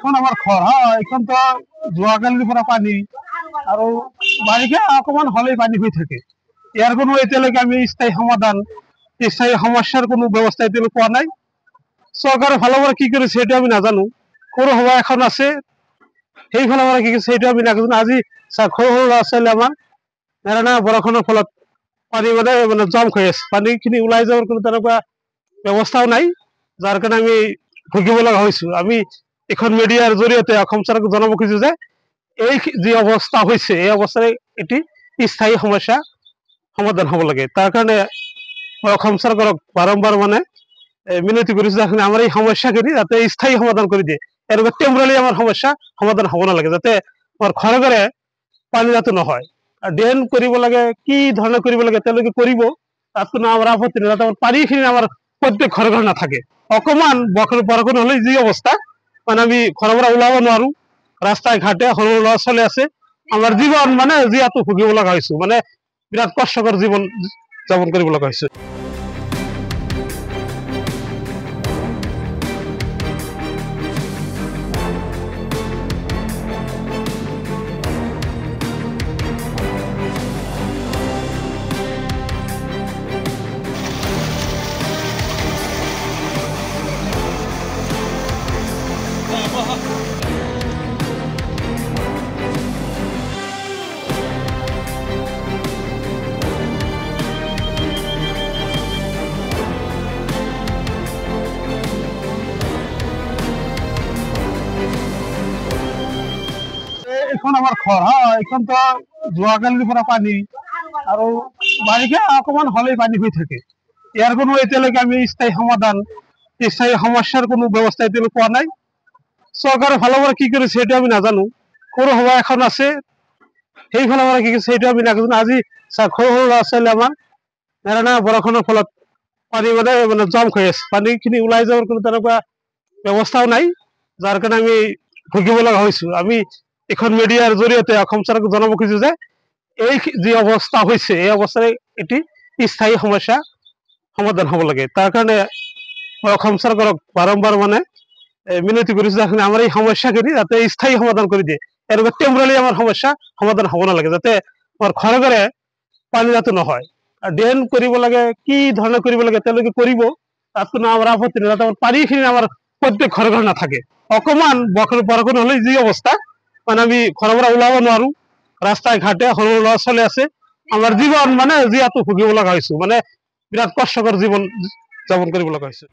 এখন আমাৰ ঘৰ এখন তো যোৱাকালিৰ পৰা পানী আৰু বাৰিষা অকমান হলেই পানী হৈ থাকে। ইয়াৰ কোনো এতিয়ালৈকে আমি স্থায়ী সমাধান স্থায়ী সমস্যাৰ কোনো ব্যৱস্থা এতিয়ালৈকে পোৱা নাই। চৰকাৰৰ ফালৰ পৰা কি কৰিছে সেইটো আমি নাজানো। পৌৰসভা এখন আছে সেইফালৰ পৰা কি কৰিছে সেইটো আমি নাজানো। আজি সৰু সৰু ল'ৰা ছোৱালী আমাৰ নেৰানা বৰষুণৰ ফলত পানী মানে জম হৈ আছে। পানীখিনি ওলাই যোৱাৰ কোনো তেনেকুৱা ব্যৱস্থাও নাই, যাৰ কাৰণে আমি ভুগিব লগা হৈছো। আমি এখন মিডিয়াৰ জৰিয়তে অসম চৰকাৰক জনাব খুজিছো যে এই যি অৱস্থা হৈছে এই অৱস্থাৰে এটি স্থায়ী সমস্যা সমাধান হ'ব লাগে। তাৰ কাৰণে মই অসম চৰকাৰক বাৰম্বাৰ মানে মিনতি কৰিছো যে আমাৰ এই সমস্যাখিনি যাতে স্থায়ী সমাধান কৰি দিয়ে। এনেকুৱা টেম্পৰাৰী আমাৰ সমস্যা সমাধান হ'ব নালাগে, যাতে আমাৰ ঘৰে ঘৰে পানী যাতে নহয়। ড্ৰেইন কৰিব লাগে, কি ধৰণে কৰিব লাগে তেওঁলোকে কৰিব, তাত কোনো আমাৰ আপত্তি নাই। যাতে পানীখিনি আমাৰ প্ৰত্যেক ঘৰে ঘৰে নাথাকে। অকমান বৰষুণ হলে যি অৱস্থা মানে আমি ঘৰৰ পৰা ওলাব নোৱাৰো, ৰাস্তায় ঘাটে সৰু ল'ৰা ছোৱালী আছে। আমাৰ জীৱন মানে জীয়াতো ভুগিব লগা হৈছো, মানে বিৰাট কষ্টকৰ জীৱন যাপন কৰিব লগা হৈছে। এখন আমাৰ ঘৰ এখন তো যোৱাকালিৰ পৰা পানী আৰু বাৰিষা অকমান হলেই পানী হৈ থাকে। ইয়াৰ কোনো এতিয়ালৈকে আমি স্থায়ী সমাধান স্থায়ী সমস্যাৰ কোনো ব্যৱস্থা এতিয়ালৈকে পোৱা নাই। চৰকাৰৰ ফালৰ পৰা কি কৰিছে সেইটো আমি নাজানো। পৌৰসভা এখন আছে সেইফালৰ পৰা কি কৰিছে সেইটো আমি নাজানো। আজি সৰু সৰু ল'ৰা ছোৱালী আমাৰ নেৰানা বৰষুণৰ ফলত পানী মানে জম হৈ আছে। পানীখিনি ওলাই যোৱাৰ কোনো তেনেকুৱা ব্যৱস্থাও নাই, যাৰ কাৰণে আমি ভুগিব লগা হৈছো। আমি এখন মিডিয়াৰ জৰিয়তে অসম চৰকাৰক জনাব খুজিছো যে এই যি অৱস্থা হৈছে এই অৱস্থাৰে এটি স্থায়ী সমস্যা সমাধান হ'ব লাগে। তাৰ কাৰণে মই অসম চৰকাৰক বাৰম্বাৰ মানে মিনতি কৰিছো যে আমাৰ এই সমস্যাখিনি যাতে স্থায়ী সমাধান কৰি দিয়ে। এনেকুৱা টেম্পৰাৰী আমাৰ সমস্যা সমাধান হ'ব নালাগে, যাতে আমাৰ ঘৰে ঘৰে পানী যাতে নহয়। ড্ৰেইন কৰিব লাগে, কি ধৰণে কৰিব লাগে তেওঁলোকে কৰিব, তাত কোনো আমাৰ আপত্তি নাই। যাতে পানীখিনি আমাৰ প্ৰত্যেক ঘৰে ঘৰে নাথাকে। অকমান বৰষুণ হলে যি অৱস্থা মানে আমি ঘৰৰ পৰা ওলাব নোৱাৰো, ৰাস্তায় ঘাটে সৰু ল'ৰা ছোৱালী আছে। আমাৰ জীৱন মানে জীয়াতো ভুগিব লগা হৈছো, মানে বিৰাট কষ্টকৰ জীৱন যাপন কৰিব লগা হৈছে।